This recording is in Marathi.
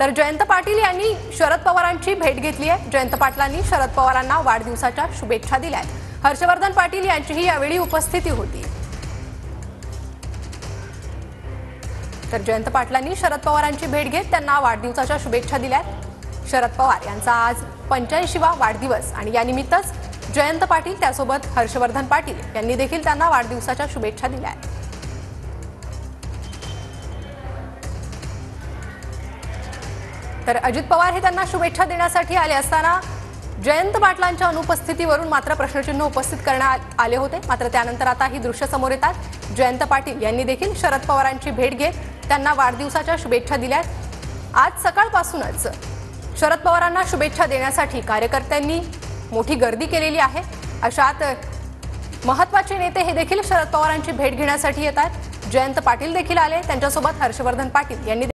तर जयंत पाटील यांनी शरद पवारांची भेट घेतली आहे। जयंत पाटलांनी शरद पवारांना वाढदिवसाच्या शुभेच्छा दिल्या आहेत। हर्षवर्धन पाटील यांचीही यावेळी उपस्थिती होती। तर जयंत पाटलांनी शरद पवारांची भेट घेत त्यांना वाढदिवसाच्या शुभेच्छा दिल्या आहेत। शरद पवार यांचा आज 85वा वाढदिवस आणि या निमित्तच जयंत पाटील त्यासोबत हर्षवर्धन पाटील यांनी देखील त्यांना वाढदिवसाच्या शुभेच्छा दिल्या आहेत। तर अजित पवार हे त्यांना शुभेच्छा देण्यासाठी आले असताना जयंत पाटलांच्या अनुपस्थितीवरून मात्र प्रश्नचिन्ह उपस्थित करण्यात आले होते। मात्र त्यानंतर आता ही दृश्य समोर येतात। जयंत पाटील यांनी देखील शरद पवारांची भेट घेत त्यांना वाढदिवसाच्या शुभेच्छा दिल्या आहेत। आज सकाळपासूनच शरद पवारांना शुभेच्छा देण्यासाठी कार्यकर्त्यांनी मोठी गर्दी केलेली आहे। अशात महत्त्वाचे नेते हे देखील शरद पवारांची भेट घेण्यासाठी येतात। जयंत पाटील देखील आले, त्यांच्यासोबत हर्षवर्धन पाटील यांनी